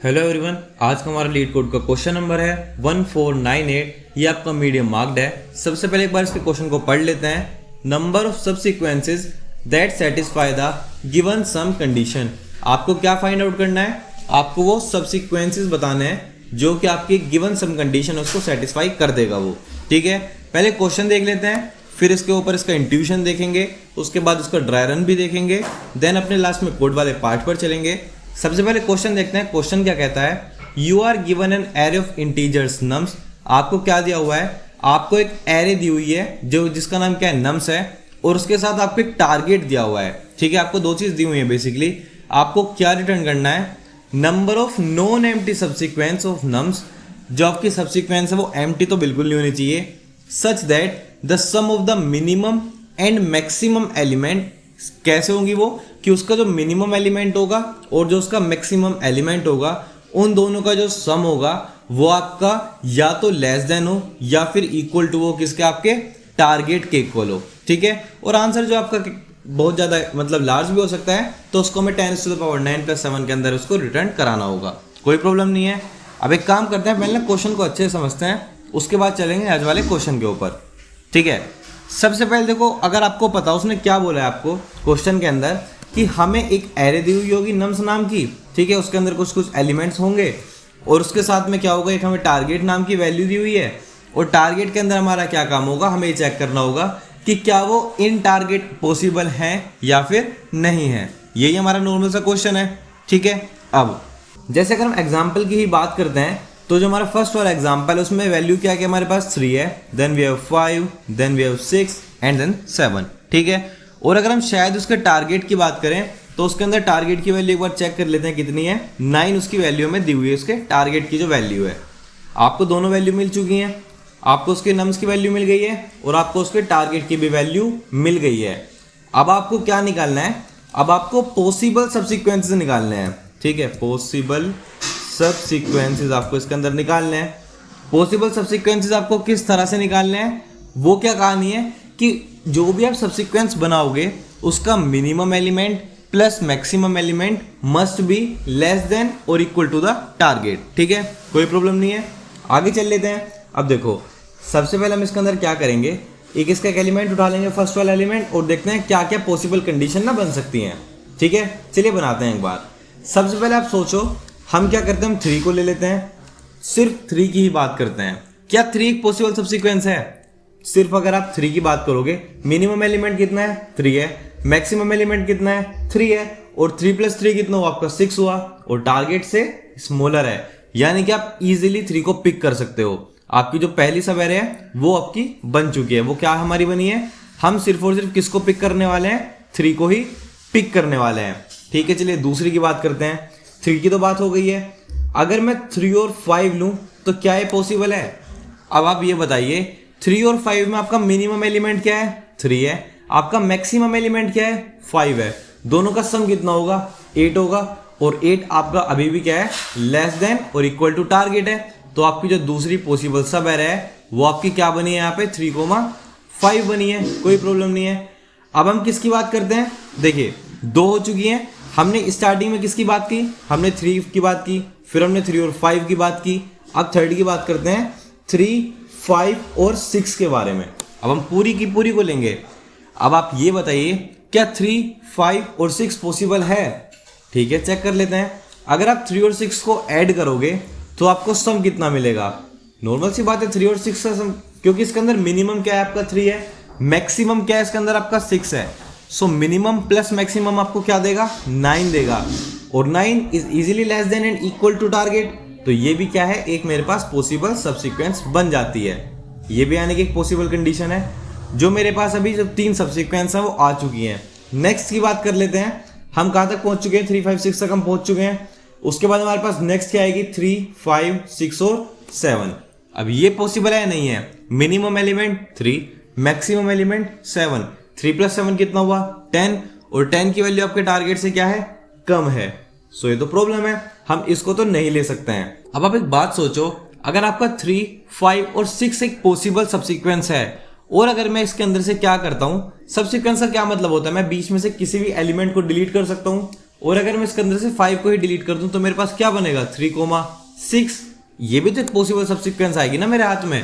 Hello everyone, आज का हमारा लीड कोड का क्वेश्चन नंबर है 1498। ये आपका मीडियम मार्क्ड है। सबसे पहले एक बार इसके क्वेश्चन को पढ़ लेते हैं। Number of subsequences that satisfy the given sum condition. आपको क्या फाइंड आउट करना है? आपको वो सबसीक्वेंसेस बताने हैं जो कि आपकी गिवन सम कंडीशन उसको सेटिस्फाई कर देगा वो। ठीक है, पहले क्वेश्चन देख लेते हैं, फिर इसके ऊपर इसका इंट्यूशन देखेंगे, उसके बाद उसका ड्राई रन भी देखेंगे, देन अपने लास्ट में कोड वाले पार्ट पर चलेंगे। सबसे पहले क्वेश्चन देखते हैं। क्वेश्चन क्या कहता है? You are given an array of integers nums. आपको क्या दिया हुआ है? आपको एक एरे दी हुई है जो जिसका नाम क्या है? नम्स है, और उसके साथ आपको एक टारगेट दिया हुआ है। ठीक है, आपको दो चीज दी हुई है बेसिकली। आपको क्या रिटर्न करना है? Number of non empty subsequence of nums. जो आपकी सब्सिक्वेंस है वो एम्प्टी तो बिल्कुल नहीं होनी चाहिए, such that the sum of the minimum and maximum element. कैसे होंगी वो? कि उसका जो मिनिमम एलिमेंट होगा और जो उसका मैक्सिमम एलिमेंट होगा, उन दोनों का जो सम होगा वो आपका या तो लेस देन हो या फिर इक्वल टू हो किसके? आपके टारगेट के इक्वल हो। ठीक है, और आंसर जो आपका बहुत ज़्यादा मतलब लार्ज भी हो सकता है, तो उसको हमें 10⁻⁹ + 7 के अंदर उसको रिटर्न कराना होगा। कोई प्रॉब्लम नहीं है। अब एक काम करते हैं, पहले क्वेश्चन को अच्छे से समझते हैं, उसके बाद चलेंगे आज वाले क्वेश्चन के ऊपर। ठीक है, सबसे पहले देखो, अगर आपको पता उसने क्या बोला है आपको क्वेश्चन के अंदर कि हमें एक एरे दी हुई होगी नम्स नाम की। ठीक है, उसके अंदर कुछ कुछ एलिमेंट्स होंगे और उसके साथ में क्या होगा? एक हमें टारगेट नाम की वैल्यू दी हुई है, और टारगेट के अंदर हमारा क्या काम होगा? हमें ये चेक करना होगा कि क्या वो इन टारगेट पॉसिबल हैं या फिर नहीं है। यही हमारा नॉर्मल सा क्वेश्चन है। ठीक है, अब जैसे अगर हम एग्जाम्पल की ही बात करते हैं, तो जो हमारा फर्स्ट वाला एग्जाम्पल है उसमें वैल्यू क्या है? हमारे पास 3 है, then we have 5, then we have 6 and then 7। ठीक है, और अगर हम शायद उसके टारगेट की बात करें तो उसके अंदर टारगेट की वैल्यू एक बार चेक कर लेते हैं कितनी है। 9 उसकी वैल्यू में दी हुई है, उसके टारगेट की जो वैल्यू है। आपको दोनों वैल्यू मिल चुकी हैं, आपको उसके नम्स की वैल्यू मिल गई है और आपको उसके टारगेट की भी वैल्यू मिल गई है। अब आपको क्या निकालना है? अब आपको पॉसिबल सबसीक्वेंसेस निकालने हैं। ठीक है, पॉसिबल सबसीक्वेंसेस आपको इसके अंदर निकालने हैं। पॉसिबल सबसीक्वेंसेस आपको किस तरह से निकालने हैं? वो क्या कहानी है कि जो भी आप सबसीक्वेंस बनाओगे उसका minimum element plus maximum element must be less than और इक्वल टू द टारगेट। ठीक है, कोई प्रॉब्लम नहीं है। आगे चल लेते हैं। अब देखो, सबसे पहले हम इसके अंदर क्या करेंगे? एक इसका एक एलिमेंट उठा लेंगे, फर्स्ट वाला एलिमेंट, और देखते हैं क्या क्या पॉसिबल कंडीशन ना बन सकती हैं। ठीक है, चलिए बनाते हैं एक बार। सबसे पहले आप सोचो, हम क्या करते हैं? हम 3 को ले लेते हैं, सिर्फ 3 की ही बात करते हैं। क्या 3 एक पॉसिबल सबसीक्वेंस है? सिर्फ अगर आप 3 की बात करोगे, मिनिमम एलिमेंट कितना है? 3 है, मैक्सिमम एलिमेंट कितना है? 3 है, और 3 + 3 कितना हुआ? आपका 6 हुआ, और टारगेट से स्मॉलर है, यानी कि आप इजीली 3 को पिक कर सकते हो। आपकी जो पहली सब एरे है वो आपकी बन चुकी है। वो क्या हमारी बनी है? हम सिर्फ और सिर्फ किसको पिक करने वाले हैं? 3 को ही पिक करने वाले हैं। ठीक है, चलिए दूसरी की बात करते हैं। 3 की तो बात हो गई है। अगर मैं 3 और 5 लूं तो क्या ये पॉसिबल है? अब आप ये बताइए, 3 और 5 में आपका मिनिमम एलिमेंट क्या है? 3 है, आपका मैक्सिमम एलिमेंट क्या है? 5 है। दोनों का सम कितना होगा? 8 होगा, और 8 आपका अभी भी क्या है? लेस देन और इक्वल टू टारगेट है। तो आपकी जो दूसरी पॉसिबल सब एरे है वो आपकी क्या बनी है? यहाँ पे 3,5 बनी है। कोई प्रॉब्लम नहीं है। अब हम किसकी बात करते हैं? देखिए, 2 हो चुकी हैं। हमने स्टार्टिंग में किसकी बात की? हमने 3 की बात की, फिर हमने 3 और 5 की बात की। अब थर्ड की बात करते हैं, 3, 5 और 6 के बारे में। अब हम पूरी की पूरी को लेंगे। अब आप ये बताइए, क्या 3, 5 और 6 पॉसिबल है? ठीक है, चेक कर लेते हैं। अगर आप 3 और 6 को ऐड करोगे तो आपको सम कितना मिलेगा? नॉर्मल सी बात है, 3 और 6 का सम, क्योंकि इसके अंदर मिनिमम क्या है? आपका 3 है, मैक्सिमम क्या है? इसके अंदर आपका 6 है। सो मिनिमम प्लस मैक्सिमम आपको क्या देगा? 9 देगा, और 9 is easily less than and equal to target. तो ये भी क्या है? एक मेरे पास पॉसिबल सबसीक्वेंस बन जाती है। ये भी यानी कि एक पॉसिबल कंडीशन है। जो मेरे पास अभी जो 3 सबसीक्वेंस हैं वो आ चुकी हैं। नेक्स्ट की बात कर लेते हैं। हम कहाँ तक पहुंच चुके हैं? 3, 5, 6 तक हम पहुंच चुके हैं। उसके बाद हमारे पास नेक्स्ट क्या आएगी? 3, 5, 6 और 7। अब ये पॉसिबल है नहीं है? मिनिमम एलिमेंट 3, मैक्सिमम एलिमेंट 7, 3 + 7 कितना हुआ? 10, और 10 की वैल्यू आपके टारगेट से क्या है? कम है। सो ये तो प्रॉब्लम है, हम इसको तो नहीं ले सकते हैं। अब आप एक बात सोचो, अगर आपका 3, 5 और 6 एक पॉसिबल सबसीक्वेंस है, और अगर मैं इसके अंदर से क्या करता हूं, सबसीक्वेंस का क्या मतलब होता है? मैं बीच में से किसी भी एलिमेंट को डिलीट कर सकता हूं, और अगर मैं इसके अंदर से 5 को ही डिलीट कर दूं तो मेरे पास क्या बनेगा 3,6। ये भी तो एक पॉसिबल सबसीक्वेंस आएगी ना मेरे हाथ में।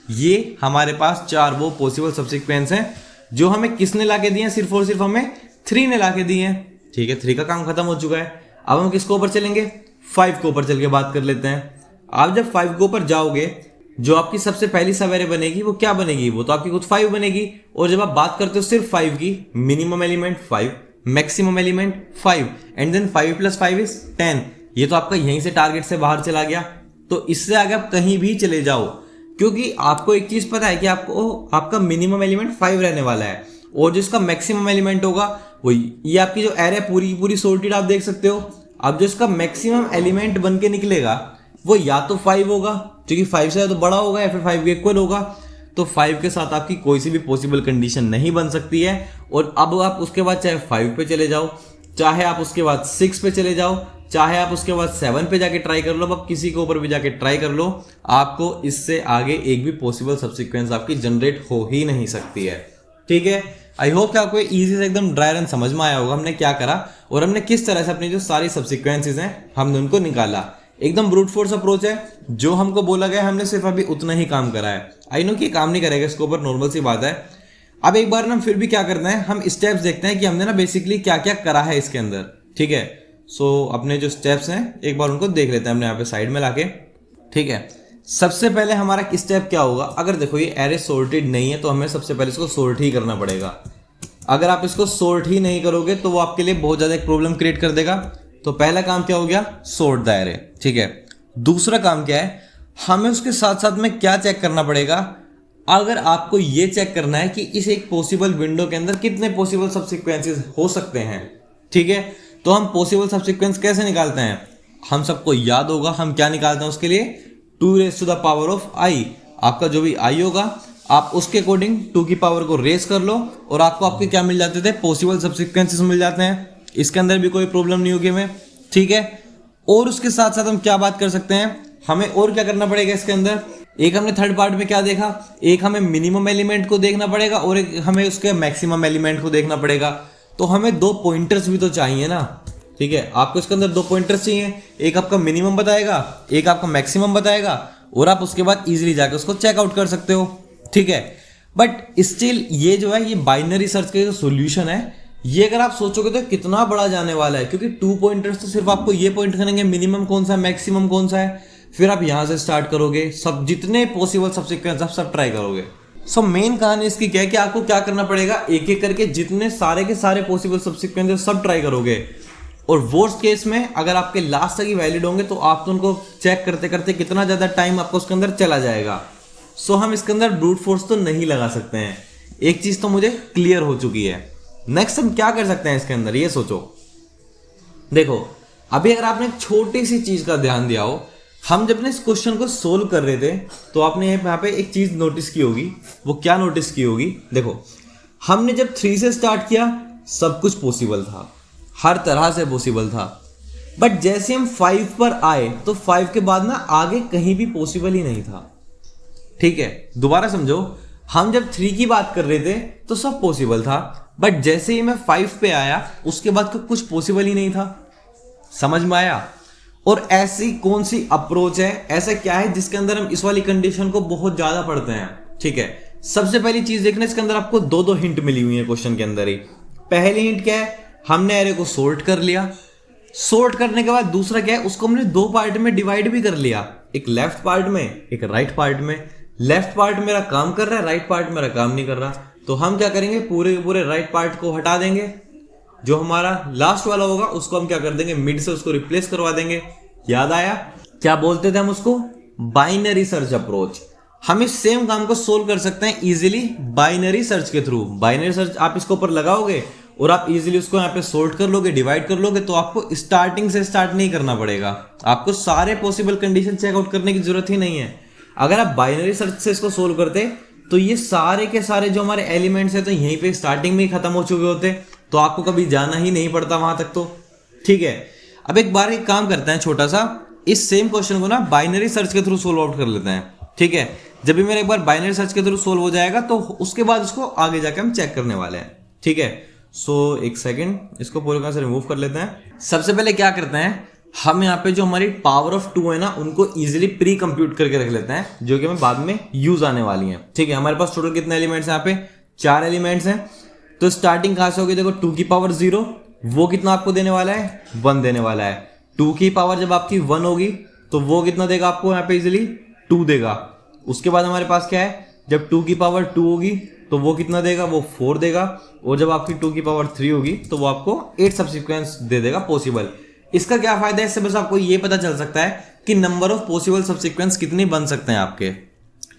ये हमारे पास 4 वो पॉसिबल सबसीक्वेंस हैं जो हमें किसने लाके दिए हैं, सिर्फ और सिर्फ हमें 3 ने लाके दिए हैं। ठीक है, 3 का काम खत्म हो चुका है। अब हम किसके ऊपर चलेंगे, 5 के ऊपर चल के बात कर लेते हैं। आप जब 5 के ऊपर जाओगे, जो आपकी सबसे पहली सवेरे बनेगी वो क्या बनेगी, वो तो आपकी खुद 5 बनेगी। और जब आप बात करते हो सिर्फ 5 की, minimum element 5, maximum element 5 and then 5 + 5 = 10। ये तो आपका यहीं से टारगेट से बाहर चला गया। तो इससे आगे आप कहीं भी चले जाओ, क्योंकि आपको एक चीज पता है कि आपको आपका मिनिमम एलिमेंट 5 रहने वाला है और जिसका मैक्सिमम एलिमेंट होगा वो ये आपकी जो एरे पूरी पूरी सॉर्टेड आप देख सकते हो। अब जो इसका मैक्सिमम एलिमेंट बन के निकलेगा वो या तो 5 होगा, क्योंकि 5 से तो बड़ा होगा, या फिर 5 के इक्वल होगा। तो 5 के साथ आपकी कोई सी भी पॉसिबल कंडीशन नहीं बन सकती है। और अब आप उसके बाद चाहे 5 पे चले जाओ, चाहे आप उसके बाद 6 पे चले जाओ, चाहे आप उसके बाद 7 पे जाके ट्राई कर लो, अब किसी के ऊपर भी जाके ट्राई कर लो, आपको इससे आगे एक भी पॉसिबल सबसीक्वेंस आपकी जनरेट हो ही नहीं सकती है। ठीक है, आई होप कि आपको इजी से एकदम ड्राई रन समझ में आया होगा हमने क्या करा और हमने किस तरह से अपनी जो सारी सबसीक्वेंसेज हैं हमने उनको निकाला। एकदम ब्रूट फोर्स अप्रोच है, जो हमको बोला गया हमने सिर्फ अभी उतना ही काम करा है। आई नो कि काम नहीं करेगा इसके ऊपर, नॉर्मल सी बात है। अब एक बार ना फिर भी क्या करना है, हम स्टेप्स देखते हैं कि हमने ना बेसिकली क्या क्या करा है इसके अंदर। ठीक है, सो अपने जो स्टेप्स हैं एक बार उनको देख लेते हैं हमने यहाँ पे साइड में लाके। ठीक है, सबसे पहले हमारा स्टेप क्या होगा, अगर देखो ये एरे सॉर्टेड नहीं है तो हमें सबसे पहले इसको सॉर्ट ही करना पड़ेगा। अगर आप इसको सॉर्ट ही नहीं करोगे तो वो आपके लिए बहुत ज्यादा एक प्रॉब्लम क्रिएट कर देगा। तो पहला काम क्या हो गया, सॉर्ट द एरे। ठीक है, दूसरा काम क्या है, हमें उसके साथ साथ में क्या चेक करना पड़ेगा, अगर आपको ये चेक करना है कि इस एक पॉसिबल विंडो के अंदर कितने पॉसिबल सबसीक्वेंसेस हो सकते हैं। ठीक है, तो हम पॉसिबल सबसीक्वेंस कैसे निकालते हैं, हम सबको याद होगा हम क्या निकालते हैं उसके लिए, 2⁻⁻⁰ आपका जो भी आई होगा आप उसके अकॉर्डिंग 2 की पावर को रेस कर लो और आपको आपके क्या मिल जाते थे, पॉसिबल सबसीक्वेंसेस मिल जाते हैं। इसके अंदर भी कोई प्रॉब्लम नहीं होगी हमें। ठीक है, और उसके साथ साथ हम क्या बात कर सकते हैं, हमें और क्या करना पड़ेगा इसके अंदर, एक हमने थर्ड पार्ट में क्या देखा, एक हमें मिनिमम एलिमेंट को देखना पड़ेगा और एक हमें उसके मैक्सिमम एलिमेंट को देखना पड़ेगा। तो हमें 2 पॉइंटर्स भी तो चाहिए ना। ठीक है, आपको इसके अंदर 2 पॉइंटर्स चाहिए, एक आपका मिनिमम बताएगा, एक आपका मैक्सिमम बताएगा, और आप उसके बाद इजीली जाकर उसको चेकआउट कर सकते हो। ठीक है, बट स्टिल ये जो है ये बाइनरी सर्च का जो सोल्यूशन है, ये अगर आप सोचोगे तो कितना बड़ा जाने वाला है, क्योंकि 2 पॉइंटर्स तो सिर्फ आपको ये पॉइंट करेंगे मिनिमम कौन सा है, मैक्सिमम कौन सा है, फिर आप यहां से स्टार्ट करोगे, सब जितने पॉसिबल सबसीक्वेंस आप सब ट्राई करोगे। सो मेन कहानी इसकी क्या है कि आपको क्या करना पड़ेगा, एक एक करके जितने सारे के सारे पॉसिबल सबसीक्वेंस सब ट्राई करोगे। और वर्स्ट केस में अगर आपके लास्ट तक ही वैलिड होंगे तो आप तो उनको चेक करते करते कितना ज्यादा टाइम आपको उसके अंदर चला जाएगा। सो हम इसके अंदर ब्रूट फोर्स तो नहीं लगा सकते हैं, एक चीज तो मुझे क्लियर हो चुकी है। नेक्स्ट हम क्या कर सकते हैं इसके अंदर, ये सोचो। देखो अभी अगर आपने एक छोटी सी चीज का ध्यान दिया हो, हम जब इस क्वेश्चन को सोल्व कर रहे थे तो आपने यहाँ पे एक चीज नोटिस की होगी। वो क्या नोटिस की होगी, देखो हमने जब 3 से स्टार्ट किया सब कुछ पॉसिबल था, हर तरह से पॉसिबल था, बट जैसे हम 5 पर आए तो 5 के बाद ना आगे कहीं भी पॉसिबल ही नहीं था। ठीक है, दोबारा समझो, हम जब 3 की बात कर रहे थे तो सब पॉसिबल था, बट जैसे ही मैं 5 पे आया उसके बाद तो कुछ पॉसिबल ही नहीं था। समझ में आया? और ऐसी कौन सी अप्रोच है, ऐसा क्या है जिसके अंदर हम इस वाली कंडीशन को बहुत ज्यादा पढ़ते हैं। ठीक है, सबसे पहली चीज देखना, इसके अंदर आपको 2 हिंट मिली हुई है क्वेश्चन के अंदर ही। पहली हिंट क्या है, हमने एरे को सॉर्ट कर लिया, सॉर्ट करने के बाद दूसरा क्या है, उसको हमने 2 पार्ट में डिवाइड भी कर लिया, एक लेफ्ट पार्ट में एक राइट पार्ट में। लेफ्ट पार्ट मेरा काम कर रहा है, राइट पार्ट मेरा काम नहीं कर रहा, तो हम क्या करेंगे, पूरे पूरे राइट पार्ट को हटा देंगे, जो हमारा लास्ट वाला होगा उसको हम क्या कर देंगे, मिड से उसको रिप्लेस करवा देंगे। याद आया क्या बोलते थे हम उसको, बाइनरी सर्च अप्रोच। हम इस सेम काम को सोल्व कर सकते हैं इजीली बाइनरी सर्च के थ्रू। बाइनरी सर्च आप इसके ऊपर लगाओगे और आप इजीली उसको यहाँ पे सॉर्ट कर लोगे, डिवाइड कर लोगे, तो आपको स्टार्टिंग से स्टार्ट नहीं करना पड़ेगा, आपको सारे पॉसिबल कंडीशन चेकआउट करने की जरूरत ही नहीं है। अगर आप बाइनरी सर्च से इसको सोल्व करते तो ये सारे के सारे जो हमारे एलिमेंट्स है तो यहीं पे स्टार्टिंग में ही खत्म हो चुके होते, तो आपको कभी जाना ही नहीं पड़ता वहां तक। तो ठीक है, अब एक बार एक काम करते हैं छोटा सा, इस सेम क्वेश्चन को ना बाइनरी सर्च के थ्रू सोल्व आउट कर लेते हैं। ठीक है, जब भी मेरा एक बार बाइनरी सर्च के थ्रू सोल्व हो जाएगा तो उसके बाद उसको आगे जाके हम चेक करने वाले हैं। ठीक है, सो एक सेकेंड, इसको पूरी तरह से रिमूव कर लेते हैं। सबसे पहले क्या करते हैं, हम यहाँ पे जो हमारी पावर ऑफ 2 है ना, उनको इजीली प्री कंप्यूट करके रख लेते हैं, जो कि हमें बाद में यूज आने वाली हैं। ठीक है, हमारे पास टोटल कितने एलिमेंट्स हैं, यहाँ पे 4 एलिमेंट्स हैं। तो स्टार्टिंग कहाँ से होगी, देखो 2 की पावर 0, वो कितना आपको देने वाला है, 1 देने वाला है। 2 की पावर जब आपकी 1 होगी तो वो कितना देगा आपको, यहाँ पे इजिली 2 देगा। उसके बाद हमारे पास क्या है, जब 2 की पावर 2 होगी तो वो कितना देगा, वो 4 देगा। और जब आपकी 2 की पावर 3 होगी तो वो आपको 8 सब्सिक्वेंस दे देगा पॉसिबल। इसका क्या फायदा है, इससे बस आपको ये पता चल सकता है कि नंबर ऑफ पॉसिबल सब्सिक्वेंस कितने बन सकते हैं आपके।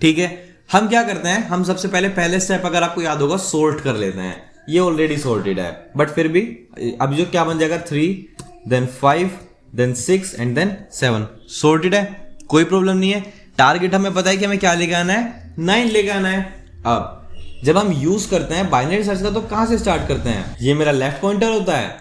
ठीक है, हम क्या करते हैं, हम सबसे पहले स्टेप अगर आपको याद होगा सोर्ट कर लेते हैं। ये ऑलरेडी सॉर्टेड है, बट फिर भी अब जो क्या बन जाएगा, 3 then 5 then 6 and then 7 sorted है, कोई प्रॉब्लम नहीं है। टारगेट हमें पता है कि हमें क्या लेके आना है, 9 लेके आना है। अब जब हम यूज करते हैं बाइनरी सर्च का तो कहां से स्टार्ट करते हैं, ये मेरा लेफ्ट पॉइंटर होता है,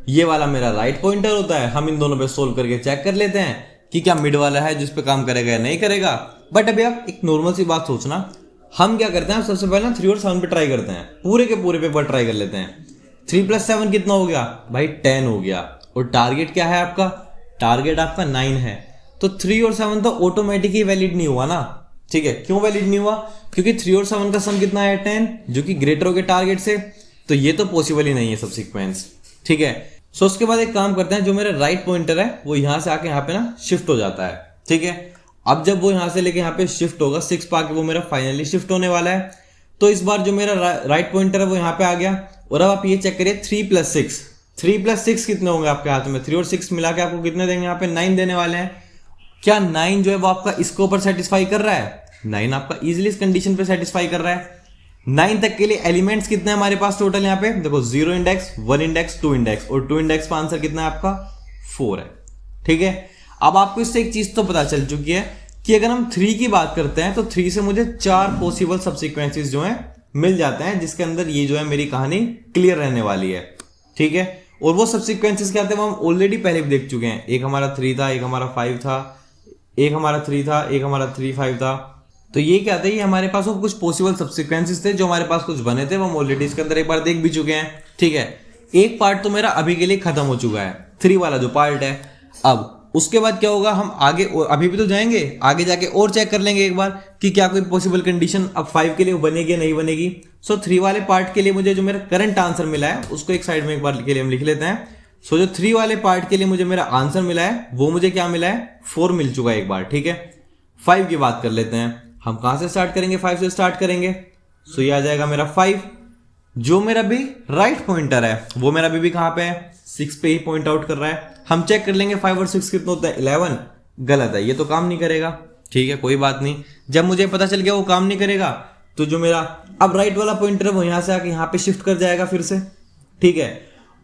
ये वाला मेरा राइट पॉइंटर होता है। हम इन दोनों पे सोल्व करके चेक कर लेते हैं कि क्या मिड वाला है जिस पे काम करेगा या नहीं करेगा। बट अभी आप एक नॉर्मल सी बात सोचना, हम क्या करते हैं, सबसे पहले 3 और 7 पे ट्राई करते हैं, पूरे के पूरे पेपर ट्राई कर लेते हैं। 3 + 7 कितना हो गया भाई, 10 हो गया। और टारगेट क्या है आपका, टारगेट आपका 9 है। तो 3 और 7 तो ऑटोमेटिकली वैलिड नहीं हुआ ना। ठीक है, क्यों वैलिड नहीं हुआ, क्योंकि 3 और 7 का सम कितना है, 10, जो कि ग्रेटर हो गया टारगेट से। तो ये तो पॉसिबल ही नहीं है सब सीक्वेंस। ठीक है, सो उसके बाद एक काम करते हैं, जो मेरा राइट पॉइंटर है वो यहां से आके यहाँ पे ना शिफ्ट हो जाता है। ठीक है, अब जब वो यहां से लेके यहाँ पे शिफ्ट होगा, 6 पाके वो मेरा फाइनली शिफ्ट होने वाला है। तो इस बार जो मेरा राइट पॉइंटर है वो यहाँ पे आ गया। और अब आप ये चेक करिए, 3 + 6 कितने होंगे आपके हाथ में, 3 और 6 मिला के आपको कितने देंगे, यहाँ पे 9 देने वाले हैं। क्या 9 जो है वो आपका इसके ऊपर सेटिस्फाई कर रहा है, 9 आपका इजिली इस कंडीशन पे सेटिस्फाई कर रहा है। 9 तक के लिए एलिमेंट्स कितने हैं हमारे पास टोटल, यहाँ पे देखो 0 इंडेक्स, 1 इंडेक्स, 2 इंडेक्स, और 2 इंडेक्स का आंसर कितना है आपका, 4 है। ठीक है, अब आपको इससे एक चीज तो पता चल चुकी है कि अगर हम 3 की बात करते हैं तो 3 से मुझे 4 पॉसिबल सब्सिक्वेंसेस जो हैं मिल जाते हैं, जिसके अंदर ये जो है मेरी कहानी क्लियर रहने वाली है। ठीक है, और वो सब्सिक्वेंसेस क्या थे वो हम ऑलरेडी पहले भी देख चुके हैं। एक हमारा 3 था, एक हमारा 5 था, एक हमारा 3 था, एक हमारा 3 5 था। तो ये क्या था, ये हमारे पास वो कुछ पॉसिबल सब्सिक्वेंसेस थे जो हमारे पास कुछ बने थे, वो हम ऑलरेडी इसके अंदर एक बार देख भी चुके हैं। ठीक है, एक पार्ट तो मेरा अभी के लिए खत्म हो चुका है, 3 वाला जो पार्ट है। अब उसके बाद क्या होगा, हम आगे अभी भी तो जाएंगे, आगे जाके और चेक कर लेंगे एक बार कि क्या कोई पॉसिबल कंडीशन अब 5 के लिए बनेगी या नहीं बनेगी। सो 3 वाले पार्ट के लिए मुझे जो मेरा करंट आंसर मिला है उसको एक साइड में एक बार के लिए हम लिख लेते हैं। सो जो 3 वाले पार्ट के लिए मुझे मेरा आंसर मिला है वो मुझे क्या मिला है, 4 मिल चुका है एक बार। ठीक है, 5 की बात कर लेते हैं, हम कहां से स्टार्ट करेंगे, 5 से स्टार्ट करेंगे। सो ये आ जाएगा मेरा 5। जो मेरा भी राइट पॉइंटर है वो मेरा भी कहां पे है, 6 पे ही पॉइंट आउट कर रहा है। हम चेक कर लेंगे 5 और 6 कितना होता है, 11। गलत है, ये तो काम नहीं करेगा। ठीक है, कोई बात नहीं, जब मुझे पता चल गया वो काम नहीं करेगा तो जो मेरा अब राइट वाला पॉइंटर है वो यहां से आके यहाँ पे शिफ्ट कर जाएगा फिर से। ठीक है,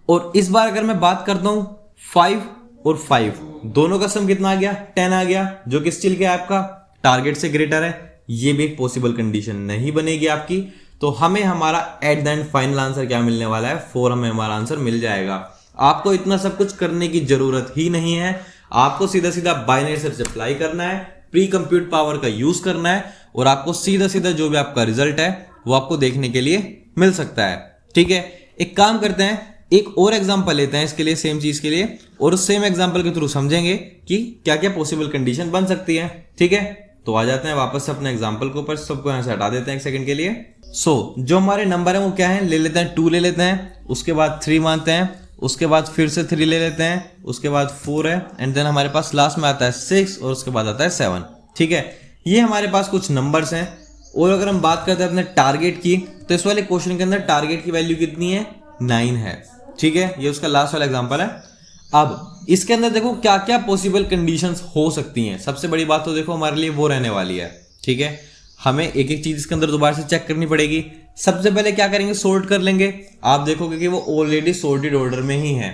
और इस बार अगर मैं बात करता हूं 5 और 5 दोनों का सम कितना आ गया, 10 आ गया, जो कि स्टिल क्या है आपका टारगेट से ग्रेटर है। ये भी एक पॉसिबल कंडीशन नहीं बनेगी आपकी। तो हमें हमारा at the end final answer क्या मिलने वाला है, 4 हमें हमारा आंसर मिल जाएगा। आपको इतना सब कुछ करने की जरूरत ही नहीं है, आपको सीधा सीधा बाइनरी सर्च अप्लाई करना है, प्री कंप्यूट पावर का यूज करना है, और आपको सीधा सीधा जो भी आपका रिजल्ट है वो आपको देखने के लिए मिल सकता है। ठीक है, एक काम करते हैं, एक और एग्जांपल लेते हैं इसके लिए, सेम चीज के लिए, और उस सेम एग्जांपल के थ्रू समझेंगे कि क्या क्या पॉसिबल कंडीशन बन सकती है। ठीक है, तो आ जाते हैं वापस से अपने एग्जांपल के ऊपर, सबको यहां से हटा देते हैं एक सेकंड के लिए। जो हमारे नंबर है वो क्या है, ले लेते हैं 2 ले लेते हैं, उसके बाद 3 मानते हैं, उसके बाद फिर से 3 ले लेते हैं, उसके बाद 4 है, एंड देन हमारे पास लास्ट में आता है 6 और उसके बाद आता है 7। ठीक है, ये हमारे पास कुछ नंबर्स हैं। और अगर हम बात करते हैं अपने टारगेट की, तो इस वाले क्वेश्चन के अंदर टारगेट की वैल्यू कितनी है, 9 है। ठीक है, ये उसका लास्ट वाला एग्जांपल है। अब इसके अंदर देखो क्या क्या पॉसिबल कंडीशंस हो सकती हैं। सबसे बड़ी बात तो देखो हमारे लिए वो रहने वाली है। ठीक है, हमें एक एक चीज इसके अंदर दोबारा से चेक करनी पड़ेगी। सबसे पहले क्या करेंगे, सोर्ट कर लेंगे। आप देखोगे कि वो ऑलरेडी सॉर्टेड ऑर्डर में ही है।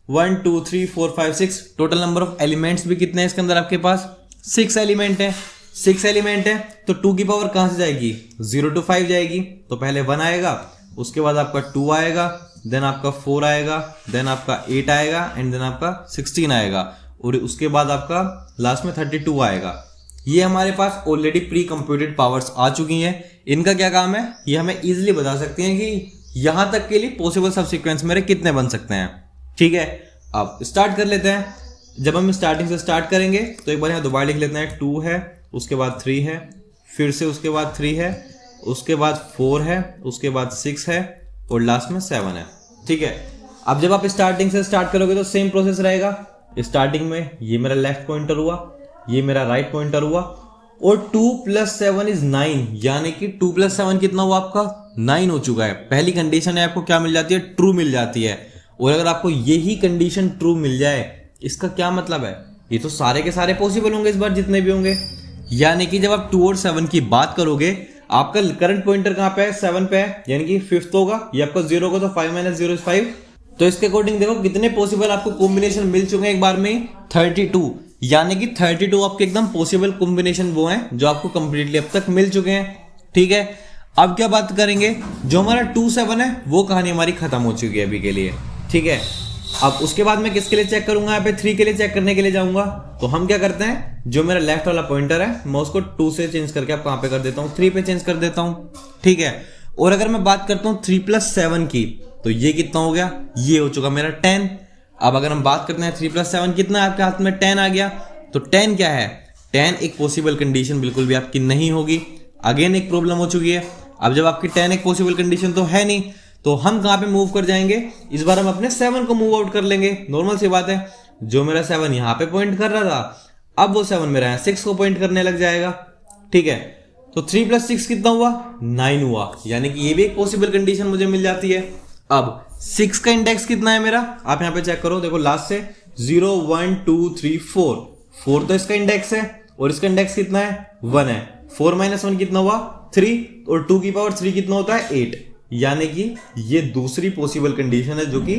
1 2 3 4 5 6 टोटल नंबर ऑफ एलिमेंट्स भी कितने हैं इसके अंदर, आपके पास 6 एलिमेंट है। 6 एलिमेंट है तो 2 की पावर कहां से जाएगी, 0 to 5 जाएगी। तो पहले 1 आएगा, उसके बाद आपका 2 आएगा, देन आपका 4 आएगा, देन आपका 8 आएगा, एंड देन आपका 16 आएगा, और उसके बाद आपका लास्ट में 32 आएगा। ये हमारे पास ऑलरेडी प्री कंप्यूटेड पावर्स आ चुकी हैं। इनका क्या काम है, ये हमें इजीली बता सकती हैं कि यहां तक के लिए पॉसिबल सब सीक्वेंस मेरे कितने बन सकते हैं। ठीक है, अब स्टार्ट कर लेते हैं। जब हम स्टार्टिंग से स्टार्ट करेंगे तो एक बार यहाँ दोबारा लिख लेते हैं। 2 है, उसके बाद 3 है, फिर से उसके बाद 3 है, उसके बाद 4 है, उसके बाद 6 है और लास्ट में 7 है। ठीक है, अब जब आप स्टार्टिंग से स्टार्ट करोगे तो सेम प्रोसेस रहेगा। स्टार्टिंग में ये मेरा लेफ्ट पॉइंटर हुआ, ये मेरा राइट पॉइंटर हुआ और 2 + 7 = 9, यानी कि 2 + 7 कितना हुआ आपका 9 हो चुका है। पहली कंडीशन है आपको क्या मिल जाती है, ट्रू मिल जाती है। और अगर आपको यही कंडीशन ट्रू मिल जाए, इसका क्या मतलब है, ये तो सारे के सारे पॉसिबल होंगे इस बार जितने भी होंगे। यानी कि जब आप 2 और 7 की बात करोगे, आपका करंट पॉइंटर कहाँ पे है, 7 पे है, यानी कि 5th होगा। ये आपका 0 होगा तो 5 - 0 = 5। तो इसके अकॉर्डिंग देखो कितने पॉसिबल आपको कॉम्बिनेशन मिल चुके हैं एक बार में, 32। यानी कि 32 आपके एकदम पॉसिबल कॉम्बिनेशन वो हैं जो आपको कंप्लीटली अब तक मिल चुके हैं। ठीक है, अब क्या बात करेंगे, जो हमारा 2 7 है वो कहानी हमारी खत्म हो चुकी है अभी के लिए। ठीक है, अब उसके बाद मैं किसके लिए चेक करूंगा, यहाँ पे 3 के लिए चेक करने के लिए जाऊंगा। तो हम क्या करते हैं, जो मेरा लेफ्ट वाला पॉइंटर है मैं उसको 2 से चेंज करके आप कहां पे कर देता हूं, 3 पे चेंज कर देता हूं। ठीक है, और अगर मैं बात करता हूं 3 + 7 की, तो ये कितना हो गया, ये हो चुका मेरा 10। अब अगर हम बात करते हैं 3 + 7 कितना है आपके हाथ में, 10 आ गया। तो 10 क्या है, 10 एक पॉसिबल कंडीशन बिल्कुल भी आपकी नहीं होगी। अगेन एक प्रॉब्लम हो चुकी है। अब जब आपकी 10 एक पॉसिबल कंडीशन तो है नहीं, तो हम कहां पे मूव कर जाएंगे, इस बार हम अपने 7 को मूव आउट कर लेंगे। नॉर्मल सी बात है, जो मेरा 7 यहां पे पॉइंट कर रहा था, अब वो 7 मेरा 6 को पॉइंट करने लग जाएगा। ठीक है, तो 3 + 6 कितना हुआ, 9 हुआ, यानी कि ये भी एक पॉसिबल कंडीशन मुझे मिल जाती है। अब 6 का इंडेक्स कितना है मेरा, आप यहां पे चेक करो, देखो लास्ट से 0 1 2 3 4 तो इसका इंडेक्स है, और इसका इंडेक्स कितना है, 1 है। 4 - 1 कितना हुआ, 3, और 2 की पावर 3 कितना होता है, 8। यानी कि ये दूसरी पॉसिबल कंडीशन है जो कि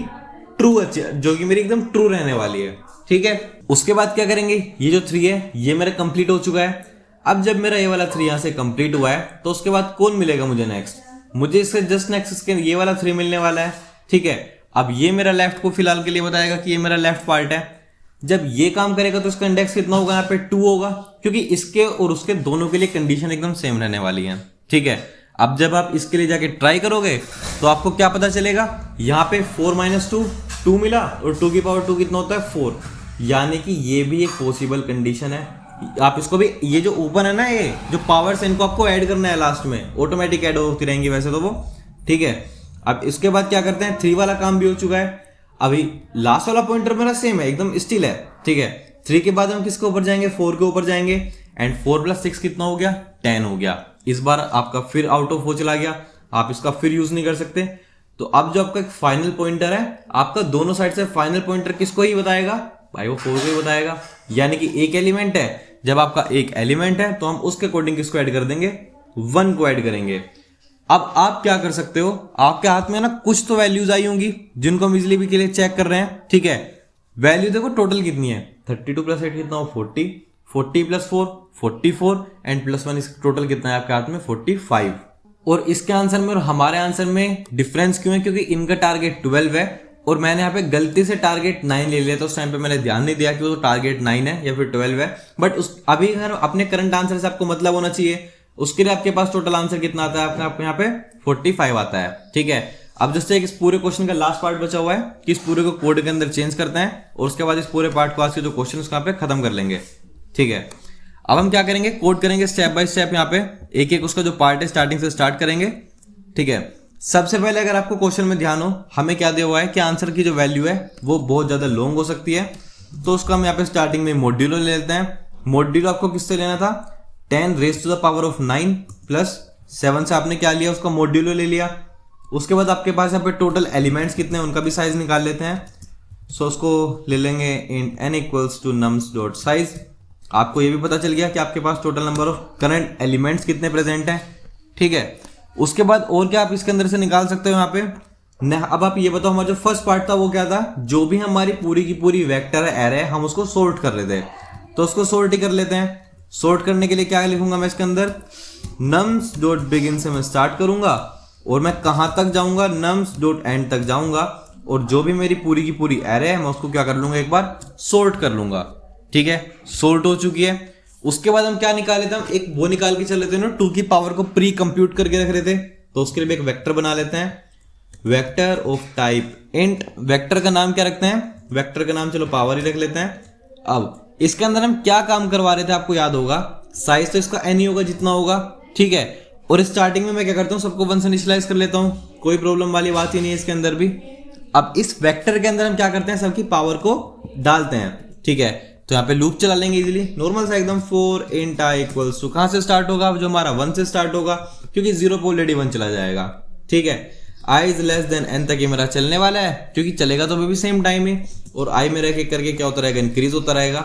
ट्रू, जो कि मेरी एकदम ट्रू रहने वाली है। ठीक है, उसके बाद क्या करेंगे, ये जो 3 है ये मेरा कंप्लीट हो चुका है। अब जब मेरा ये वाला 3 यहां से कंप्लीट हुआ है, तो उसके बाद कौन मिलेगा मुझे नेक्स्ट, मुझे इससे जस्ट नेक्स्ट इसके ये वाला 3 मिलने वाला है। ठीक है, अब ये मेरा लेफ्ट को फिलहाल के लिए बताएगा कि ये मेरा लेफ्ट पार्ट है। जब ये काम करेगा तो इसका इंडेक्स कितना होगा, यहाँ पे 2 होगा, क्योंकि इसके और उसके दोनों के लिए कंडीशन एकदम सेम रहने वाली है। ठीक है, अब जब आप इसके लिए जाके ट्राई करोगे तो आपको क्या पता चलेगा, यहाँ पे 4 - 2 2 मिला, और 2 की पावर 2 कितना होता है, 4। यानी कि ये भी एक पॉसिबल कंडीशन है। आप इसको भी, ये जो ऊपर है ना, ये जो पावर्स इनको आपको ऐड करना है, लास्ट में ऑटोमेटिक ऐड होती रहेंगी वैसे तो वो। ठीक है, अब इसके बाद क्या करते हैं, 3 वाला काम भी हो चुका है। अभी लास्ट वाला पॉइंटर मेरा सेम है, एकदम स्टिल है। ठीक है, 3 के बाद हम किसके ऊपर जाएंगे, 4 के ऊपर जाएंगे, एंड 4 + 6 कितना हो गया, 10 हो गया। इस बार आपका फिर आउट ऑफ हो चला गया, आप इसका फिर यूज नहीं कर सकते। तो अब जो आपका एक फाइनल पॉइंटर है, आपका दोनों साइड से फाइनल पॉइंटर किसको ही बताएगा भाई, वो 4 को ही बताएगा। यानी कि एक एलिमेंट है, जब आपका एक एलिमेंट है तो हम उसके अकॉर्डिंग किसको ऐड कर देंगे, 1 को ऐड करेंगे। अब आप क्या कर सकते हो, आपके हाथ में ना कुछ तो वैल्यूज आई होंगी जिनको हम इजिली भी के लिए चेक कर रहे हैं। ठीक है, वैल्यू देखो टोटल कितनी है, 32 + 8 कितना हो, 40, 40 + 4 44, एंड +1 इसका टोटल कितना है आपके हाथ में, 45। और इसके आंसर में और हमारे आंसर में डिफरेंस क्यों है, क्योंकि इनका टारगेट 12 है और मैंने यहाँ पे गलती से टारगेट 9 ले लिया था। उस टाइम पे मैंने ध्यान नहीं दिया कि वो टारगेट 9 है या फिर 12 है। बट उस अभी अगर अपने करंट आंसर से आपको मतलब होना चाहिए, उसके लिए आपके पास टोटल आंसर कितना आता है, आपको यहाँ पे 45 आता है। ठीक है, अब जैसे इस पूरे क्वेश्चन का लास्ट पार्ट बचा हुआ है कि इस पूरे को कोड के अंदर चेंज करते हैं, और उसके बाद इस पूरे पार्ट को आज के जो क्वेश्चन उसका पे खत्म कर लेंगे। ठीक है, अब हम क्या करेंगे, कोड करेंगे स्टेप बाय स्टेप। यहाँ पे एक एक उसका जो पार्ट है स्टार्टिंग से स्टार्ट करेंगे। ठीक है, सबसे पहले अगर आपको क्वेश्चन में ध्यान हो, हमें क्या दिया हुआ है कि आंसर की जो वैल्यू है वो बहुत ज्यादा लॉन्ग हो सकती है, तो उसका हम यहाँ पे स्टार्टिंग में मॉड्यूलो ले लेते हैं। मॉड्यूलो आपको किससे लेना था, 10⁻⁹ प्लस 7 से आपने क्या लिया, उसका मॉड्यूलो ले लिया। उसके बाद आपके पास यहाँ पे टोटल एलिमेंट्स कितने हैं उनका भी साइज निकाल लेते हैं। सो उसको ले लेंगे इन n = nums.size। आपको ये भी पता चल गया कि आपके पास total number of current elements कितने प्रेजेंट हैं। ठीक है, उसके बाद और क्या आप इसके अंदर से निकाल सकते हो यहाँ पे। अब आप ये बताओ, हमारा जो फर्स्ट पार्ट था वो क्या था, जो भी हमारी पूरी की पूरी वेक्टर है, एरे है, हम उसको सोर्ट कर रहे थे, तो उसको सोर्ट ही कर लेते हैं। सोर्ट करने के लिए क्या लिखूंगा मैं इसके अंदर, nums.begin से मैं स्टार्ट करूंगा और मैं कहां तक जाऊंगा, nums.end तक जाऊंगा, और जो भी मेरी पूरी की पूरी एरे है मैं उसको क्या कर लूंगा, एक बार सोर्ट कर लूंगा। ठीक है, सोर्ट हो चुकी है। उसके बाद हम क्या निकाल लेते हैं, एक वो निकाल के चल लेते हैं ना, 2 की पावर को प्री कंप्यूट करके रख रहे थे, तो उसके लिए एक वेक्टर बना लेते हैं। Vector of type int. Vector का नाम क्या रखते हैं? वेक्टर का नाम चलो पावर ही रख लेते हैं। अब इसके अंदर हम क्या काम करवा रहे थे आपको याद होगा, साइज तो इसका n ही होगा जितना होगा, ठीक है। और स्टार्टिंग में मैं क्या करता हूँ, सबको 1 से इनिशियलाइज कर लेता हूँ, कोई प्रॉब्लम वाली बात ही नहीं है इसके अंदर भी। अब इस वेक्टर के अंदर हम क्या करते हैं, सबकी पावर को डालते हैं, ठीक है। तो यहाँ पे लूप चला लेंगे इजीली, नॉर्मल सा एकदम। 4 int i इक्वल्स टू कहाँ से स्टार्ट होगा, जो हमारा 1 से स्टार्ट होगा, क्योंकि 0 पे ऑलरेडी 1 चला जाएगा, ठीक है। i is less than n तक ये मेरा चलने वाला है, क्योंकि चलेगा तो भी सेम टाइम ही, और i में रह के करके क्या होता रहेगा, इंक्रीज होता रहेगा।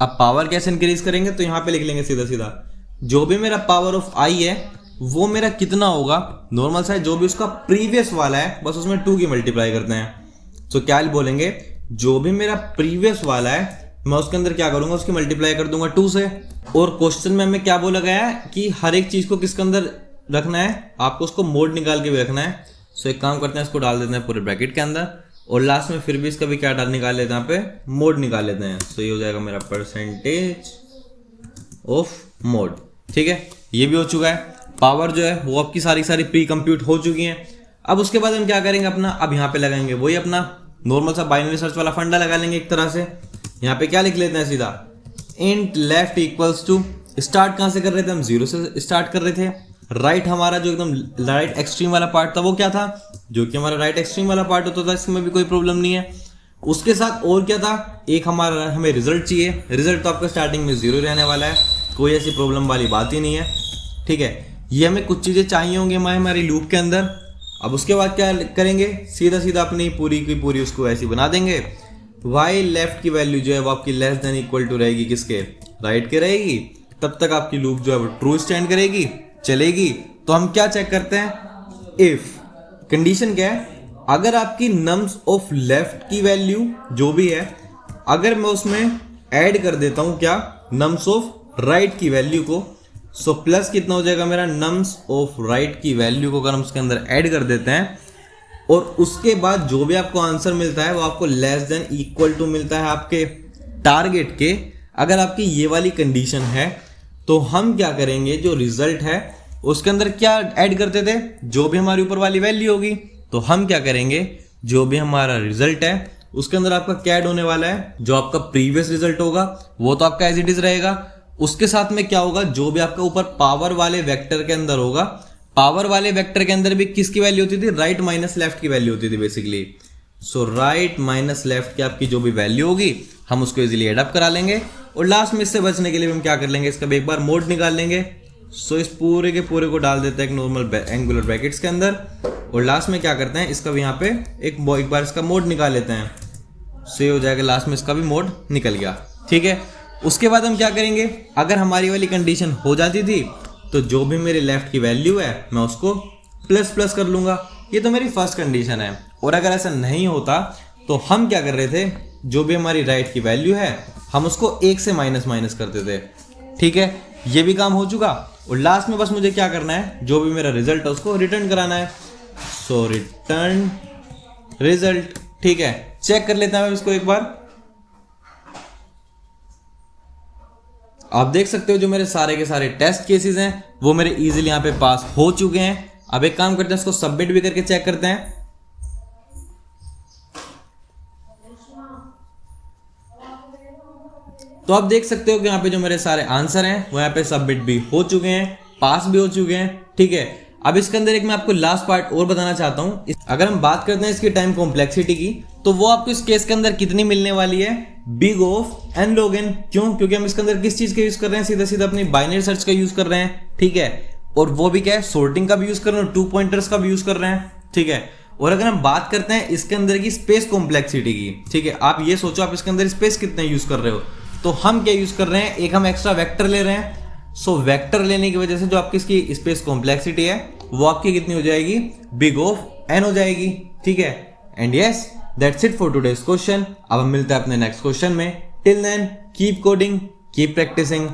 अब पावर कैसे इंक्रीज करेंगे, तो यहाँ पे लिख लेंगे सीधा सीधा, जो भी मेरा पावर ऑफ i है वो मेरा कितना होगा, नॉर्मल सा है, जो भी उसका प्रीवियस वाला है बस उसमें 2 की मल्टीप्लाई करते हैं। तो क्या बोलेंगे, जो भी मेरा प्रीवियस वाला है मैं उसके अंदर क्या करूंगा, उसकी मल्टीप्लाई कर दूंगा 2 से। और क्वेश्चन में हमें क्या बोला गया है कि हर एक चीज को किसके अंदर रखना है, आपको उसको मोड निकाल के भी रखना है। सो एक काम करते हैं, इसको डाल देते हैं पूरे ब्रैकेट के अंदर, और लास्ट में फिर भी इसका भी क्या निकाल लेते हैं, यहाँ पे मोड निकाल लेते हैं। तो ये हो जाएगा मेरा परसेंटेज ऑफ मोड, ठीक है। ये भी हो चुका है, पावर जो है वो आपकी सारी प्री कंप्यूट हो चुकी हैं। अब उसके बाद हम क्या करेंगे अपना, अब यहाँ पे लगाएंगे वही अपना नॉर्मल सा बाइनरी सर्च वाला फंडा लगा लेंगे एक तरह से। यहाँ पे क्या लिख लेते हैं सीधा, int left equals to, start कहाँ से कर रहे थे हम, 0 से स्टार्ट कर रहे थे। राइट हमारा जो एकदम राइट एक्सट्रीम वाला पार्ट था वो क्या था, जो कि हमारा राइट एक्सट्रीम वाला पार्ट होता था, इसमें भी कोई प्रॉब्लम नहीं है। उसके साथ और क्या था, एक हमारा हमें रिजल्ट चाहिए। रिजल्ट तो आपका स्टार्टिंग में 0 रहने वाला है, कोई ऐसी प्रॉब्लम वाली बात ही नहीं है, ठीक है। ये हमें कुछ चीज़ें चाहिए होंगी हमारी लूप के अंदर। अब उसके बाद क्या करेंगे, सीधा सीधा अपनी पूरी की पूरी उसको ऐसी बना देंगे। वाई लेफ्ट की वैल्यू जो है वो आपकी लेस देन इक्वल टू रहेगी किसके, राइट के रहेगी, तब तक आपकी लूप जो है वो ट्रू स्टैंड करेगी, चलेगी। तो हम क्या चेक करते हैं, इफ कंडीशन क्या है, अगर आपकी नम्स ऑफ लेफ्ट की वैल्यू जो भी है, अगर मैं उसमें ऐड कर देता हूं क्या, नम्स ऑफ राइट की वैल्यू को, सो प्लस कितना हो जाएगा मेरा, नम्स ऑफ राइट की वैल्यू को अगर हम उसके अंदर ऐड कर देते हैं, और उसके बाद जो भी आपको आंसर मिलता है वो आपको लेस देन इक्वल टू मिलता है आपके टारगेट के। अगर आपकी ये वाली कंडीशन है तो हम क्या करेंगे, जो रिजल्ट है उसके अंदर क्या ऐड करते थे, जो भी हमारी ऊपर वाली वैल्यू होगी, तो हम क्या करेंगे, जो भी हमारा रिजल्ट है उसके अंदर आपका क्या ऐड होने वाला है, जो आपका प्रीवियस रिजल्ट होगा वो तो आपका एज इट इज रहेगा। उसके साथ में क्या होगा, जो भी आपका ऊपर पावर वाले वेक्टर के अंदर होगा, पावर वाले वेक्टर के अंदर भी किसकी वैल्यू होती थी, राइट माइनस लेफ्ट की वैल्यू होती थी बेसिकली। सो राइट माइनस लेफ्ट की आपकी जो भी वैल्यू होगी हम उसको इजीली एड अप करा लेंगे। और लास्ट में इससे बचने के लिए हम क्या कर लेंगे, इसका भी एक बार मोड निकाल लेंगे। सो इस पूरे के पूरे को डाल देते हैं एक नॉर्मल एंगुलर ब्रैकेट्स के अंदर, और लास्ट में क्या करते हैं, इसका भी यहाँ पे एक बार इसका मोड निकाल लेते हैं। सो ये हो जाएगा, लास्ट में इसका भी मोड निकल गया, ठीक है। उसके बाद हम क्या करेंगे, अगर हमारी वाली कंडीशन हो जाती थी तो जो भी मेरी लेफ्ट की वैल्यू है मैं उसको प्लस प्लस कर लूंगा, ये तो मेरी फर्स्ट कंडीशन है। और अगर ऐसा नहीं होता तो हम क्या कर रहे थे, जो भी हमारी राइट की वैल्यू है हम उसको 1 से माइनस माइनस करते थे, ठीक है। ये भी काम हो चुका, और लास्ट में बस मुझे क्या करना है, जो भी मेरा रिजल्ट है उसको रिटर्न कराना है। सो रिटर्न रिजल्ट, ठीक है। चेक कर लेते हैं इसको एक बार। आप देख सकते हो जो मेरे सारे के सारे टेस्ट केसेस हैं वो मेरे इजीली यहाँ पे पास हो चुके हैं। अब एक काम करते हैं, इसको सबमिट भी करके चेक करते हैं। तो आप देख सकते हो कि यहाँ पे जो मेरे सारे आंसर हैं वो यहाँ पे सबमिट भी हो चुके हैं, पास भी हो चुके हैं, ठीक है। अब इसके अंदर एक मैं आपको लास्ट पार्ट और बताना चाहता हूं। अगर हम बात करते हैं इसकी टाइम कॉम्प्लेक्सिटी की, तो वो आपको इस केस के अंदर कितनी मिलने वाली है, big of n log n। क्यों, क्योंकि हम इसके अंदर किस चीज का यूज कर रहे हैं, सीधा सीधा अपनी बाइनरी सर्च का यूज कर रहे हैं, ठीक है। और वो भी क्या है, सोर्टिंग का भी यूज कर रहे हैं, 2 पॉइंटर्स का भी यूज कर रहे हैं, ठीक है। और अगर हम बात करते हैं इसके अंदर की स्पेस कॉम्प्लेक्सिटी की, ठीक है, आप ये सोचो आप इसके अंदर स्पेस कितने यूज कर रहे हो, तो हम क्या यूज कर रहे हैं, एक हम एक्स्ट्रा वेक्टर ले रहे हैं। सो वेक्टर लेने की वजह से जो आपकी इसकी स्पेस कॉम्प्लेक्सिटी है वो आपकी कितनी हो जाएगी, बिग ऑफ n हो जाएगी, ठीक है। And yes, that's it for today's question. अब हम मिलते हैं अपने नेक्स्ट क्वेश्चन में। Till then keep coding, keep practising.